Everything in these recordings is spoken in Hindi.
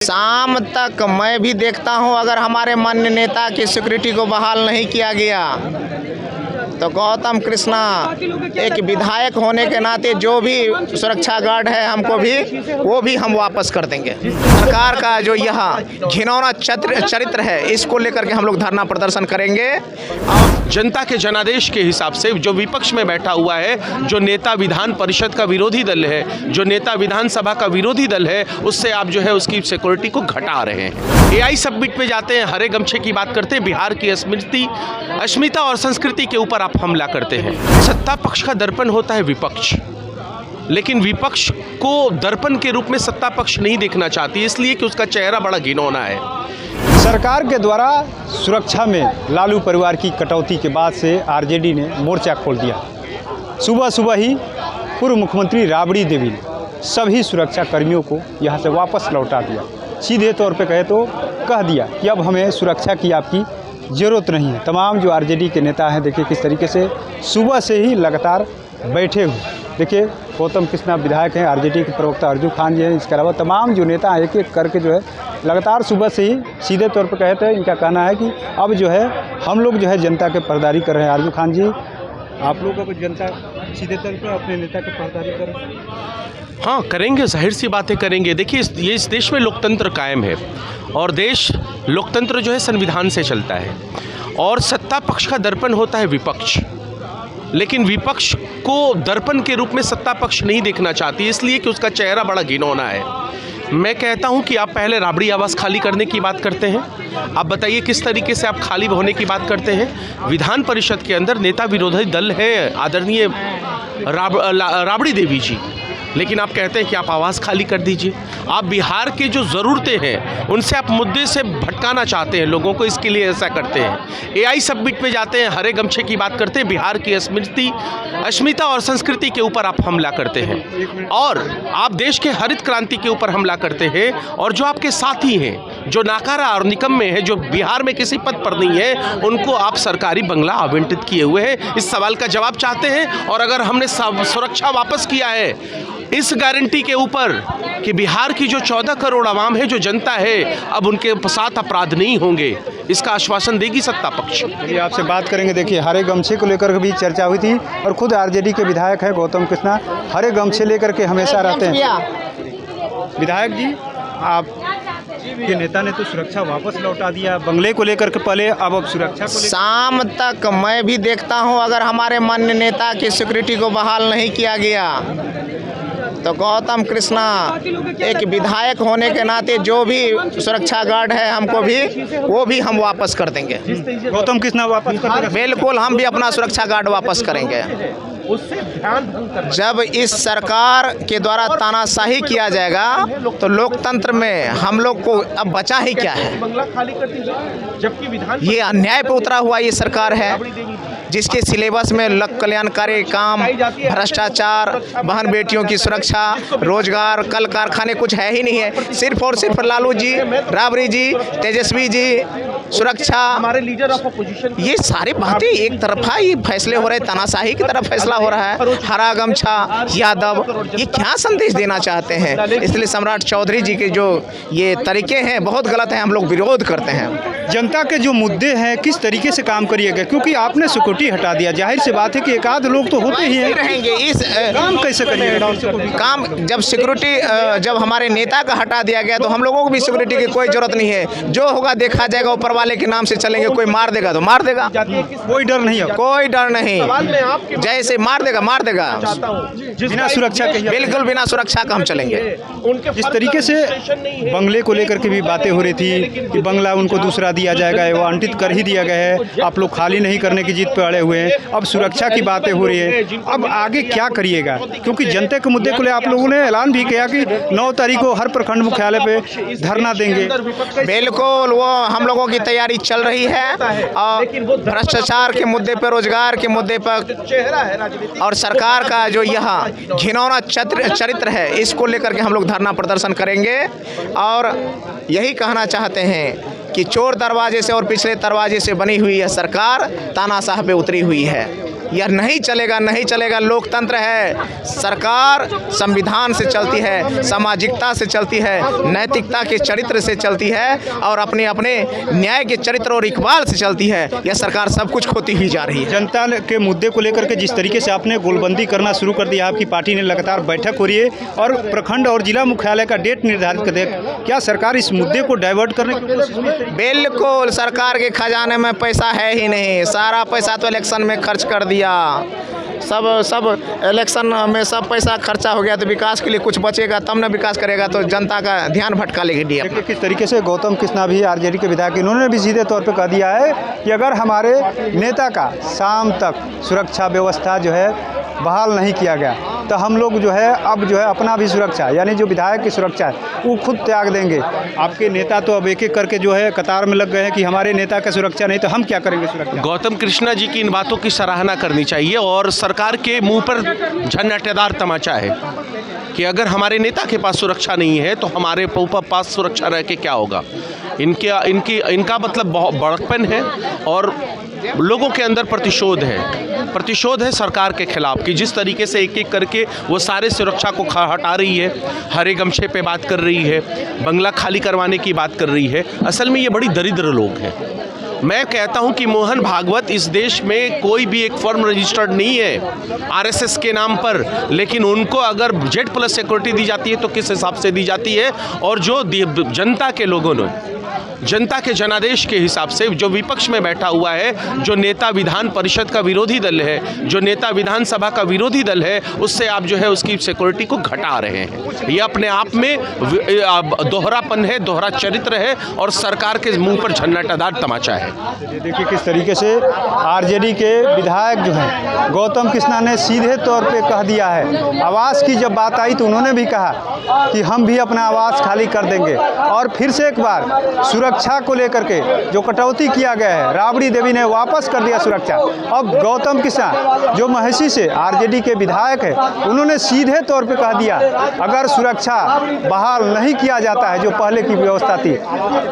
शाम तक मैं भी देखता हूं, अगर हमारे माननीय नेता की सिक्योरिटी को बहाल नहीं किया गया तो गौतम कृष्णा एक विधायक होने के नाते जो भी सुरक्षा गार्ड है हमको भी वो भी हम वापस कर देंगे। सरकार का जो यह घिनौना चरित्र है इसको लेकर के हम लोग धरना प्रदर्शन करेंगे। और जनता के जनादेश के हिसाब से जो विपक्ष में बैठा हुआ है, जो नेता विधान परिषद का विरोधी दल है, जो नेता विधानसभा का विरोधी दल है, उससे आप जो है उसकी सिक्योरिटी को घटा रहे हैं। एआई सब्मिट पे जाते हैं, हरे गमछे की बात करते हैं, बिहार की अस्मिता और संस्कृति के ऊपर आप हमला करते हैं। सत्ता पक्ष का दर्पण होता है विपक्ष, लेकिन विपक्ष को दर्पण के रूप में सत्ता पक्ष नहीं देखना चाहती, इसलिए कि उसका चेहरा बड़ा घिनौना है। सरकार के द्वारा सुरक्षा में लालू परिवार की कटौती के बाद से आरजेडी ने मोर्चा खोल दिया। सुबह सुबह ही पूर्व मुख्यमंत्री राबड़ी देवी ने सभी सुरक्षा कर्मियों को यहां से वापस लौटा दिया। सीधे तौर पे कहे तो कह दिया कि अब हमें सुरक्षा की आपकी ज़रूरत नहीं है। तमाम जो आरजेडी के नेता हैं, देखिए किस तरीके से सुबह से ही लगातार बैठे हुए। देखिए गौतम कृष्णा विधायक हैं, आरजेडी के प्रवक्ता अर्जुन खान जी हैं, इसके अलावा तमाम जो नेता हैं एक एक करके जो है लगातार सुबह से ही सीधे तौर पर कहते हैं। इनका कहना है कि अब जो है हम लोग जो है जनता के पहरेदारी कर रहे हैं। अर्जुन खान जी, आप लोगों को जनता सीधे तौर पर अपने नेता के पहरेदारी कर रहे हैं? हाँ, करेंगे, जाहिर सी बातें करेंगे। देखिए इस देश में लोकतंत्र कायम है और देश लोकतंत्र जो है संविधान से चलता है और सत्ता पक्ष का दर्पण होता है विपक्ष, लेकिन विपक्ष को दर्पण के रूप में सत्ता पक्ष नहीं देखना चाहती, इसलिए कि उसका चेहरा बड़ा घिनौना है। मैं कहता हूं कि आप पहले राबड़ी आवास खाली करने की बात करते हैं। आप बताइए किस तरीके से आप खाली होने की बात करते हैं। विधान परिषद के अंदर नेता विरोधी दल है आदरणीय राबड़ी देवी जी, लेकिन आप कहते हैं कि आप आवाज़ खाली कर दीजिए। आप बिहार की जो ज़रूरतें हैं उनसे आप मुद्दे से भटकाना चाहते हैं लोगों को, इसके लिए ऐसा करते हैं। एआई सब्मिट पे जाते हैं, हरे गमछे की बात करते हैं, बिहार की अस्मिता और संस्कृति के ऊपर आप हमला करते हैं और आप देश के हरित क्रांति के ऊपर हमला करते हैं। और जो आपके साथी हैं, जो नाकारा और निकम्मे हैं, जो बिहार में किसी पद पर नहीं है, उनको आप सरकारी बंगला आवंटित किए हुए हैं। इस सवाल का जवाब चाहते हैं। और अगर हमने सुरक्षा वापस किया है इस गारंटी के ऊपर कि बिहार की जो 14 करोड़ आवाम है, जो जनता है, अब उनके साथ अपराध नहीं होंगे, इसका आश्वासन देगी सत्ता पक्ष। चलिए आपसे बात करेंगे। देखिए हरे गमछे को लेकर भी चर्चा हुई थी और खुद आरजेडी के विधायक है गौतम कृष्णा हरे गमछे लेकर के हमेशा रहते हैं। विधायक जी, आप के नेता ने तो सुरक्षा वापस लौटा दिया, बंगले को लेकर के पहले, अब सुरक्षा को शाम तक मैं भी देखता हूं, अगर हमारे माननीय नेता की सिक्योरिटी को बहाल नहीं किया गया तो गौतम कृष्णा एक विधायक होने के नाते जो भी सुरक्षा गार्ड है हमको भी वो भी हम वापस कर देंगे। गौतम कृष्णा वापस कर देंगे? बिल्कुल, हम भी अपना सुरक्षा गार्ड वापस करेंगे। जब इस सरकार के द्वारा तानाशाही किया जाएगा तो लोकतंत्र में हम लोग को अब बचा ही क्या है। ये अन्याय पे उतरा हुआ ये सरकार है, जिसके सिलेबस में लोक कल्याणकारी काम, भ्रष्टाचार, बहन बेटियों की सुरक्षा, रोजगार, कल कारखाने कुछ है ही नहीं है। सिर्फ और सिर्फ लालू जी, राबड़ी जी, तेजस्वी जी, सुरक्षा, हमारे लीडर ऑफ अपोजिशन, ये सारी बातें एक तरफा ये फैसले हो रहे, तानाशाही की तरफ फैसला हो रहा है। हरा गमछा, यादव, ये क्या संदेश देना चाहते हैं? इसलिए सम्राट चौधरी जी के जो ये तरीके हैं बहुत गलत हैं, हम लोग विरोध करते हैं। जनता के जो मुद्दे हैं किस तरीके से काम करिएगा, क्योंकि आपने सिक्योरिटी हटा दिया, जाहिर सी बात है कि एक आध लोग तो होते ही हैं, रहेंगे। इस काम कैसे करिएगा? काम जब सिक्योरिटी जब हमारे नेता का हटा दिया गया तो हम लोगों को भी सिक्योरिटी की कोई जरूरत नहीं है। जो होगा देखा जाएगा, ऊपर वाले के नाम से चलेंगे। कोई मार देगा तो मार देगा, कोई डर नहीं है, कोई डर नहीं। जैसे मार देगा बिना सुरक्षा के, बिल्कुल बिना सुरक्षा का हम चलेंगे। जिस तरीके से बंगले को लेकर के भी बातें हो रही थी कि बंगला उनको दूसरा दिया जाएगा, वो आवंटित कर ही दिया गया है, आप लोग खाली नहीं करने की जिद पे अड़े हुए हैं। अब सुरक्षा की बातें हो रही है, अब आगे क्या करिएगा? क्योंकि जनता के मुद्दे को ले आप लोगों ने ऐलान भी किया कि 9 तारीख को हर प्रखंड मुख्यालय पे धरना देंगे। बिल्कुल, वो हम लोगों की तैयारी चल रही है और भ्रष्टाचार के मुद्दे पर, रोजगार के मुद्दे पर और सरकार का जो यह घिनौना चरित्र है इसको लेकर के हम लोग धरना प्रदर्शन करेंगे। और यही कहना चाहते हैं कि चोर दरवाजे से और पिछले दरवाजे से बनी हुई यह सरकार तानाशाह पे उतरी हुई है। यह नहीं चलेगा, नहीं चलेगा। लोकतंत्र है, सरकार संविधान से चलती है, सामाजिकता से चलती है, नैतिकता के चरित्र से चलती है और अपने अपने न्याय के चरित्र और इकबाल से चलती है। यह सरकार सब कुछ खोती हुई जा रही है। जनता के मुद्दे को लेकर के जिस तरीके से आपने गोलबंदी करना शुरू कर दिया, आपकी पार्टी ने लगातार बैठक हो रही है और प्रखंड और जिला मुख्यालय का डेट निर्धारित कर दिया, क्या सरकार इस मुद्दे को डाइवर्ट करने की कोशिश में? बिल्कुल, सरकार के खजाने में पैसा है ही नहीं, सारा पैसा तो इलेक्शन में खर्च कर दिया। सब इलेक्शन में सब पैसा खर्चा हो गया, तो विकास के लिए कुछ बचेगा तब ना विकास करेगा, तो जनता का ध्यान भटका लेगी डी। देखिए किस तरीके से गौतम कृष्णा भी आरजेडी के विधायक, इन्होंने भी सीधे तौर पे कह दिया है कि अगर हमारे नेता का शाम तक सुरक्षा व्यवस्था जो है बहाल नहीं किया गया तो हम लोग जो है अब जो है अपना भी सुरक्षा, यानी जो विधायक की सुरक्षा है वो खुद त्याग देंगे। आपके नेता तो अब एक एक करके जो है कतार में लग गए हैं कि हमारे नेता का सुरक्षा नहीं तो हम क्या करेंगे सुरक्षा। गौतम कृष्णा जी की इन बातों की सराहना करनी चाहिए और सरकार के मुंह पर झन्नाटेदार तमाचा है कि अगर हमारे नेता के पास सुरक्षा नहीं है तो हमारे पास सुरक्षा रह के क्या होगा। इनका मतलब बहुत बड़कपन है और लोगों के अंदर प्रतिशोध है सरकार के खिलाफ कि जिस तरीके से एक एक करके वो सारे सुरक्षा को हटा रही है, हरे गमछे पे बात कर रही है, बंगला खाली करवाने की बात कर रही है। असल में ये बड़ी दरिद्र लोग हैं। मैं कहता हूं कि मोहन भागवत इस देश में कोई भी एक फर्म रजिस्टर्ड नहीं है आरएसएस के नाम पर, लेकिन उनको अगर Z+ सिक्योरिटी दी जाती है तो किस हिसाब से दी जाती है। और जो जनता के लोगों ने, जनता के जनादेश के हिसाब से जो विपक्ष में बैठा हुआ है, जो नेता विधान परिषद का विरोधी दल है, जो नेता विधानसभा का विरोधी दल है, उससे आप जो है उसकी सिक्योरिटी को घटा रहे हैं। ये अपने आप में दोहरापन है, दोहरा चरित्र है और सरकार के मुंह पर झन्नाटेदार तमाचा है। देखिए किस तरीके से आरजेडी के विधायक जो हैं गौतम कृष्णा ने सीधे तौर पे कह दिया है। आवास की जब बात आई तो उन्होंने भी कहा कि हम भी अपना आवास खाली कर देंगे। और फिर से एक बार सुरक्षा को लेकर के जो कटौती किया गया है, राबड़ी देवी ने वापस कर दिया सुरक्षा। अब गौतम कृष्णा जो महिषी से आरजेडी के विधायक है, उन्होंने सीधे तौर पे कह दिया अगर सुरक्षा बहाल नहीं किया जाता है जो पहले की व्यवस्था थी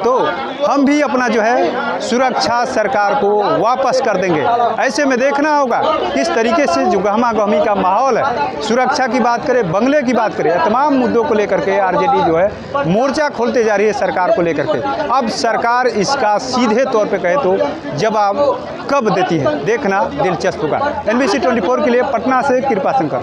तो हम भी अपना जो है सुरक्षा सरकार को वापस कर देंगे। ऐसे में देखना होगा किस तरीके से जो गहमा गहमी का माहौल है, सुरक्षा की बात करें, बंगले की बात करें, तमाम मुद्दों को लेकर के आरजेडी जो है मोर्चा खोलते जा रही है सरकार को लेकर के। अब सरकार इसका सीधे तौर पे कहे तो जवाब कब देती है, देखना दिलचस्प होगा। NBC 24 के लिए पटना से कृपा शंकर।